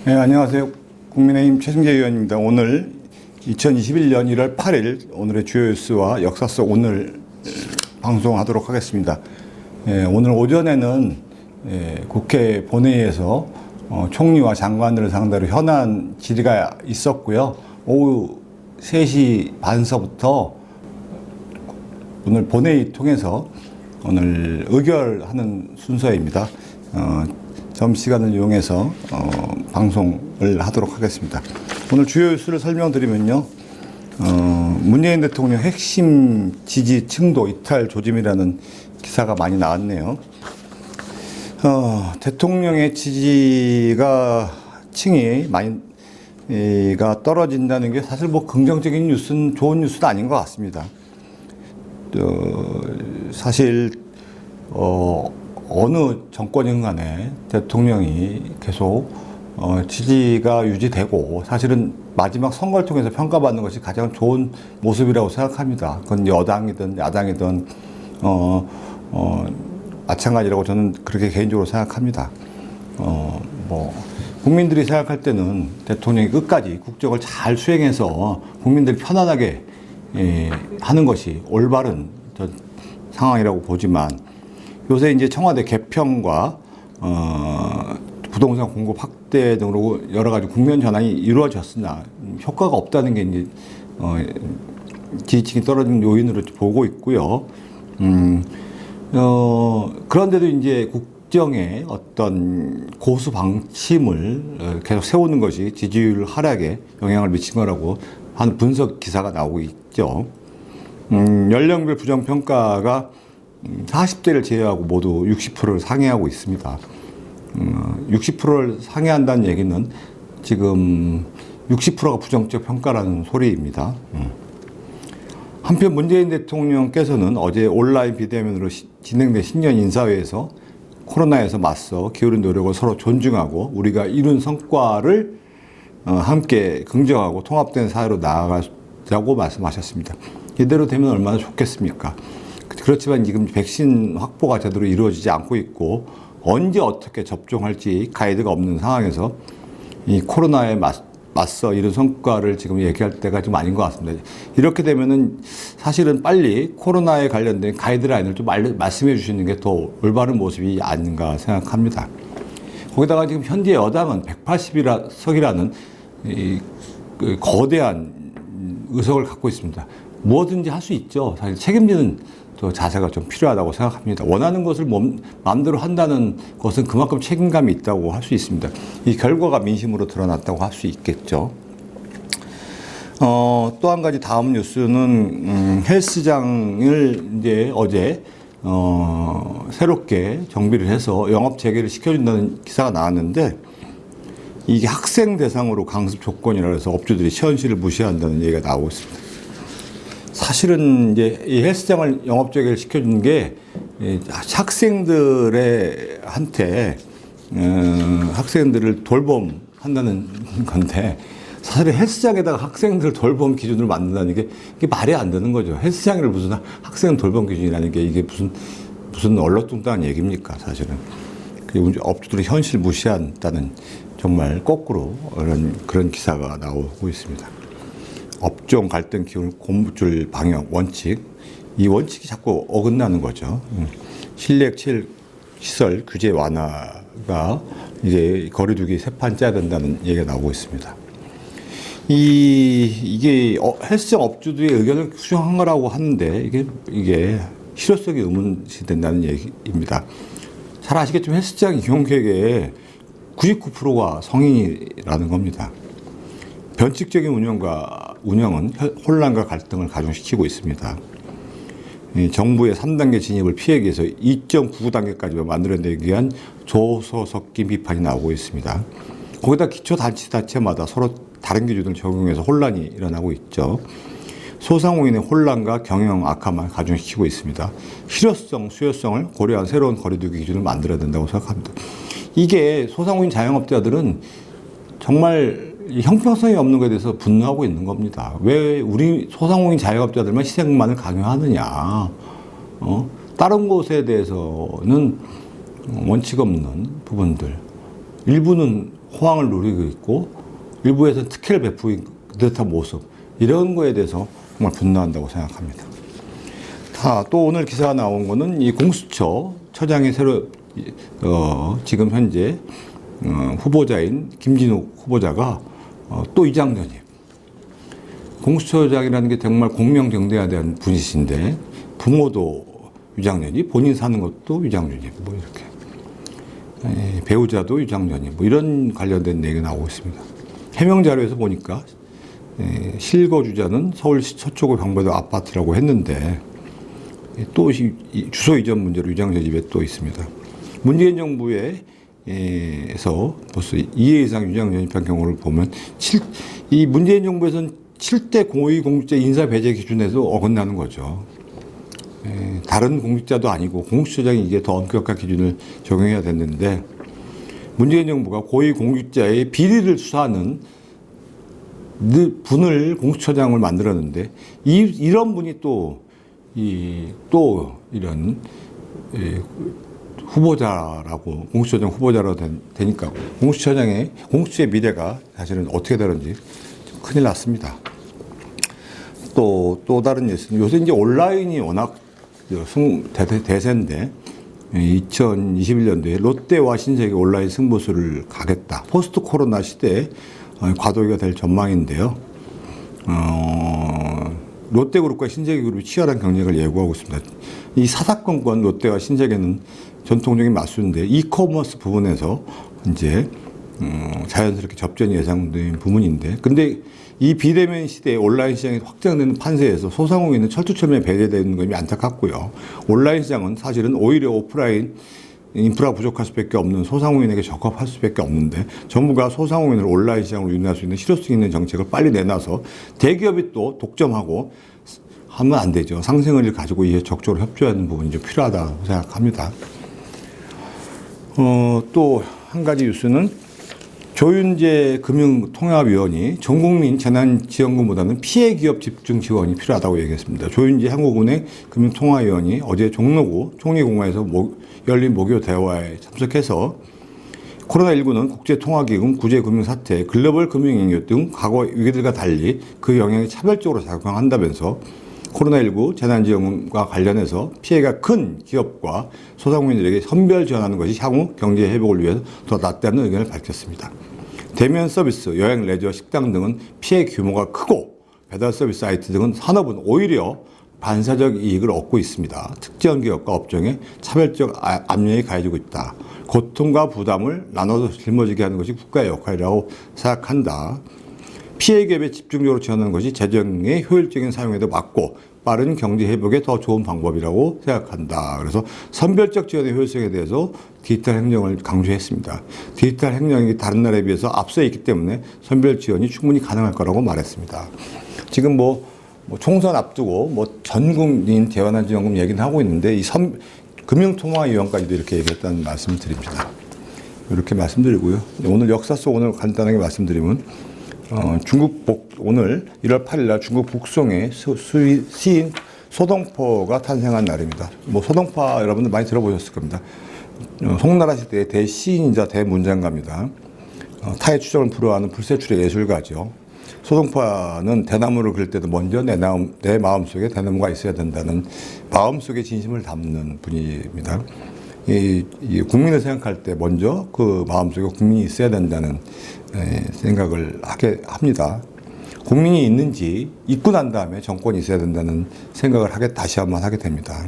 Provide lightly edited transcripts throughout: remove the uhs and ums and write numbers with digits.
네, 안녕하세요. 국민의힘 최승재 의원입니다. 오늘 2021년 1월 8일 오늘의 주요 뉴스와 역사 속 오늘 방송하도록 하겠습니다. 오늘 오전에는 국회 본회의에서 총리와 장관들을 상대로 현안 질의가 있었고요. 오후 3시 반서부터 오늘 본회의 통해서 오늘 의결하는 순서입니다. 점심시간을 이용해서 방송을 하도록 하겠습니다. 오늘 주요 뉴스를 설명드리면요. 문재인 대통령 핵심 지지층도 이탈 조짐이라는 기사가 많이 나왔네요. 대통령의 지지가 층이 많이가 떨어진다는 게 사실 뭐 긍정적인 뉴스는 좋은 뉴스도 아닌 것 같습니다. 사실 어느 정권인 간에 대통령이 계속 지지가 유지되고 사실은 마지막 선거를 통해서 평가받는 것이 가장 좋은 모습이라고 생각합니다. 그건 여당이든 야당이든 마찬가지라고 저는 그렇게 개인적으로 생각합니다. 국민들이 생각할 때는 대통령이 끝까지 국정을 잘 수행해서 국민들이 편안하게 하는 것이 올바른 상황이라고 보지만 요새 이제 청와대 개편과 부동산 공급 확대 등으로 여러 가지 국면 전환이 이루어졌으나 효과가 없다는 게 이제 지지층이 떨어진 요인으로 보고 있고요. 그런데도 이제 국정의 어떤 고수 방침을 계속 세우는 것이 지지율 하락에 영향을 미친 거라고 하는 분석 기사가 나오고 있죠. 연령별 부정평가가 40대를 제외하고 모두 60%를 상회하고 있습니다. 60%를 상회한다는 얘기는 지금 60%가 부정적 평가라는 소리입니다. 한편 문재인 대통령께서는 어제 온라인 비대면으로 진행된 신년 인사회에서 코로나에서 맞서 기울인 노력을 서로 존중하고 우리가 이룬 성과를 함께 긍정하고 통합된 사회로 나아가자고 말씀하셨습니다. 이대로 되면 얼마나 좋겠습니까? 그렇지만 지금 백신 확보가 제대로 이루어지지 않고 있고 언제 어떻게 접종할지 가이드가 없는 상황에서 이 코로나에 맞서 이런 성과를 지금 얘기할 때가 좀 아닌 것 같습니다. 이렇게 되면은 사실은 빨리 코로나에 관련된 가이드라인을 좀 말씀해 주시는 게 더 올바른 모습이 아닌가 생각합니다. 거기다가 지금 현재 여당은 180석이라는 거대한 의석을 갖고 있습니다. 뭐든지 할 수 있죠. 사실 책임지는 자세가 좀 필요하다고 생각합니다. 원하는 것을 마음대로 한다는 것은 그만큼 책임감이 있다고 할 수 있습니다. 이 결과가 민심으로 드러났다고 할 수 있겠죠. 또 한 가지 다음 뉴스는 헬스장을 이제 어제 새롭게 정비를 해서 영업 재개를 시켜준다는 기사가 나왔는데 이게 학생 대상으로 강습 조건이라 해서 업주들이 현실을 무시한다는 얘기가 나오고 있습니다. 사실은 이제 이 헬스장을 영업 재개를 시켜준 게 학생들한테 학생들을 돌봄한다는 건데 사실 헬스장에다가 학생들 돌봄 기준을 만든다는 게 이게 말이 안 되는 거죠. 헬스장을 무슨 학생 돌봄 기준이라는 게 이게 무슨 얼렁뚱땅한 얘기입니까, 사실은. 업주들이 현실 무시한다는 정말 거꾸로 그런 기사가 나오고 있습니다. 업종 갈등 기울 고물줄 방역 원칙, 이 원칙이 자꾸 어긋나는 거죠. 실내 시설 규제 완화가 이제 거리두기 세 판 짜야 된다는 얘기가 나오고 있습니다. 이게 헬스장 업주들의 의견을 수정한 거라고 하는데 이게 실효성이 의문시 된다는 얘기입니다. 잘 아시겠지만 헬스장 이용객의 99%가 성인이라는 겁니다. 변칙적인 운영은 혼란과 갈등을 가중시키고 있습니다. 정부의 3단계 진입을 피하기 위해서 2.99단계까지 만들어내기 위한 조소섞인 비판이 나오고 있습니다. 거기다 기초단체마다 서로 다른 기준을 적용해서 혼란이 일어나고 있죠. 소상공인의 혼란과 경영 악화만 가중시키고 있습니다. 실효성, 수요성을 고려한 새로운 거리두기 기준을 만들어야 된다고 생각합니다. 이게 소상공인 자영업자들은 정말 형평성이 없는 것에 대해서 분노하고 있는 겁니다. 왜 우리 소상공인 자영업자들만 희생만을 강요하느냐. 다른 곳에 대해서는 원칙 없는 부분들, 일부는 호황을 누리고 있고 일부에서는 특혜를 베푸는 듯한 모습, 이런 거에 대해서 정말 분노한다고 생각합니다. 또 오늘 기사가 나온 거는 이 공수처 처장이 새로 지금 현재 후보자인 김진욱 후보자가 또 위장 전입. 공수처장이라는 게 정말 공명정대해야 되는 분이신데 부모도 위장 전입, 본인 사는 것도 위장 전입, 뭐 이렇게 배우자도 위장 전입, 뭐 이런 관련된 얘기가 나오고 있습니다. 해명 자료에서 보니까 실거주자는 서울시 서초구 병보도 아파트라고 했는데 또 주소 이전 문제로 위장 전입에 또 있습니다. 문재인 정부에서 벌써 2회 이상 위장 전입한 경우를 보면 이 문재인 정부에서는 7대 고위공직자 인사 배제 기준에서 어긋나는 거죠. 다른 공직자도 아니고 공수처장이 이게 더 엄격한 기준을 적용해야 됐는데 문재인 정부가 고위공직자의 비리를 수사하는 분을 공수처장을 만들었는데 이런 분이 또 이런 후보자라고 공수처장 후보자로 되니까 공수처의 미래가 사실은 어떻게 되는지 큰일 났습니다. 또 다른 뉴스는 요새 이제 온라인이 워낙 대세인데 2021년도에 롯데와 신세계 온라인 승부수를 가겠다. 포스트 코로나 시대에 과도기가 될 전망인데요. 롯데그룹과 신세계그룹이 치열한 경쟁을 예고하고 있습니다. 이 사사건건 롯데와 신세계는 전통적인 맞수인데 이커머스 부분에서 이제 자연스럽게 접전이 예상된 부분인데, 근데 이 비대면 시대에 온라인 시장이 확장되는 판세에서 소상공인은 철두철미에 배제되는 것이 안타깝고요. 온라인 시장은 사실은 오히려 오프라인 인프라 부족할 수밖에 없는 소상공인에게 적합할 수밖에 없는데 정부가 소상공인을 온라인 시장으로 유인할 수 있는 실효성 있는 정책을 빨리 내놔서 대기업이 또 독점하고 하면 안 되죠. 상생을 가지고 이에 적극적으로 협조하는 부분이 좀 필요하다고 생각합니다. 또 한 가지 뉴스는 조윤재 금융통합위원이 전국민 재난지원금보다는 피해기업 집중 지원이 필요하다고 얘기했습니다. 조윤재 한국은행 금융통합위원이 어제 종로구 총리공원에서 열린 목요 대화에 참석해서 코로나19는 국제통화기금, 구제금융사태, 글로벌 금융위기 등 과거 위기들과 달리 그 영향이 차별적으로 작용한다면서 코로나19 재난지원금과 관련해서 피해가 큰 기업과 소상공인들에게 선별 지원하는 것이 향후 경제 회복을 위해서 더 낫다는 의견을 밝혔습니다. 대면 서비스, 여행, 레저, 식당 등은 피해 규모가 크고 배달 서비스 사이트 등은 산업은 오히려 반사적 이익을 얻고 있습니다. 특정 기업과 업종에 차별적 압력이 가해지고 있다. 고통과 부담을 나눠서 짊어지게 하는 것이 국가의 역할이라고 생각한다. 피해 기업에 집중적으로 지원하는 것이 재정의 효율적인 사용에도 맞고 빠른 경제 회복에 더 좋은 방법이라고 생각한다. 그래서 선별적 지원의 효율성에 대해서 디지털 행정을 강조했습니다. 디지털 행정이 다른 나라에 비해서 앞서 있기 때문에 선별 지원이 충분히 가능할 거라고 말했습니다. 지금 총선 앞두고 전 국민 재난지원금 얘기는 하고 있는데 금융통화위원까지도 이렇게 얘기했다는 말씀을 드립니다. 이렇게 말씀드리고요. 오늘 역사 속 오늘 간단하게 말씀드리면 오늘 1월 8일 날 중국 북송의 시인 소동포가 탄생한 날입니다. 소동파 여러분들 많이 들어보셨을 겁니다. 송나라 시대의 대시인이자 대문장가입니다. 타의 추정을 불허하는 불세출의 예술가죠. 소동파는 대나무를 그릴 때도 먼저 내 마음속에 대나무가 있어야 된다는 마음속의 진심을 담는 분입니다. 국민을 생각할 때 먼저 그 마음속에 국민이 있어야 된다는 생각을 하게 합니다. 국민이 있고 난 다음에 정권이 있어야 된다는 생각을 다시 한번 하게 됩니다.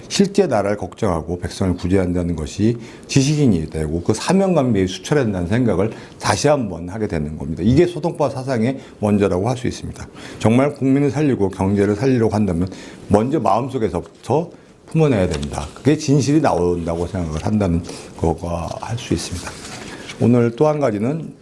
실제 나라를 걱정하고 백성을 구제해야 한다는 것이 지식인이 되고 그 사명감이 수철해야 된다는 생각을 다시 한번 하게 되는 겁니다. 이게 소동파 사상의 원조라고 할 수 있습니다. 정말 국민을 살리고 경제를 살리려고 한다면 먼저 마음속에서부터 품어내야 된다. 그게 진실이 나온다고 생각을 한다는 거가 할 수 있습니다. 오늘 또 한 가지는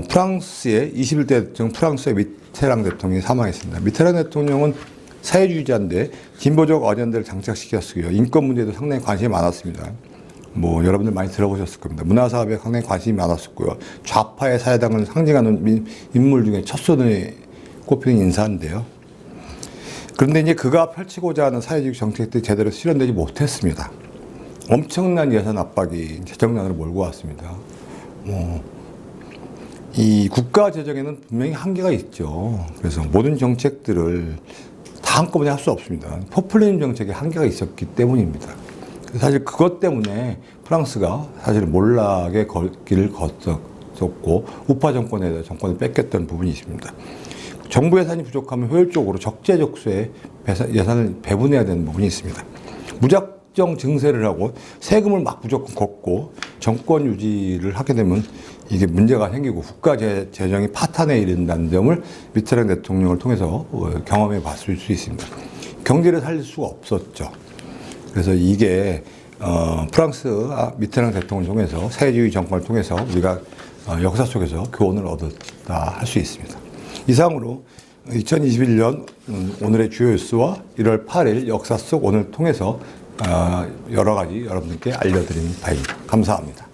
프랑스의 21대 대통령 프랑스의 미테랑 대통령이 사망했습니다. 미테랑 대통령은 사회주의자인데 진보적 어젠다를 장착시켰고요. 인권 문제도 상당히 관심이 많았습니다. 여러분들 많이 들어보셨을 겁니다. 문화사업에 상당히 관심이 많았었고요. 좌파의 사회당을 상징하는 인물 중에 첫 손에 꼽히는 인사인데요. 그런데 이제 그가 펼치고자 하는 사회주의 정책들이 제대로 실현되지 못했습니다. 엄청난 예산 압박이 재정난으로 몰고 왔습니다. 이 국가 재정에는 분명히 한계가 있죠. 그래서 모든 정책들을 다 한꺼번에 할 수 없습니다. 포퓰리즘 정책에 한계가 있었기 때문입니다. 사실 그것 때문에 프랑스가 사실 몰락의 길을 걷었고 우파 정권에다 정권을 뺏겼던 부분이 있습니다. 정부 예산이 부족하면 효율적으로 적재적소에 예산을 배분해야 되는 부분이 있습니다. 무작정 증세를 하고 세금을 막 무조건 걷고 정권 유지를 하게 되면 이게 문제가 생기고 국가 재정이 파탄에 이른다는 점을 미테랑 대통령을 통해서 경험해 봤을 수 있습니다. 경제를 살릴 수가 없었죠. 그래서 이게 프랑스 미테랑 대통령을 통해서 사회주의 정권을 통해서 우리가 역사 속에서 교훈을 얻었다 할 수 있습니다. 이상으로 2021년 오늘의 주요 뉴스와 1월 8일 역사 속 오늘 통해서 여러 가지 여러분들께 알려드린 바입니다. 감사합니다.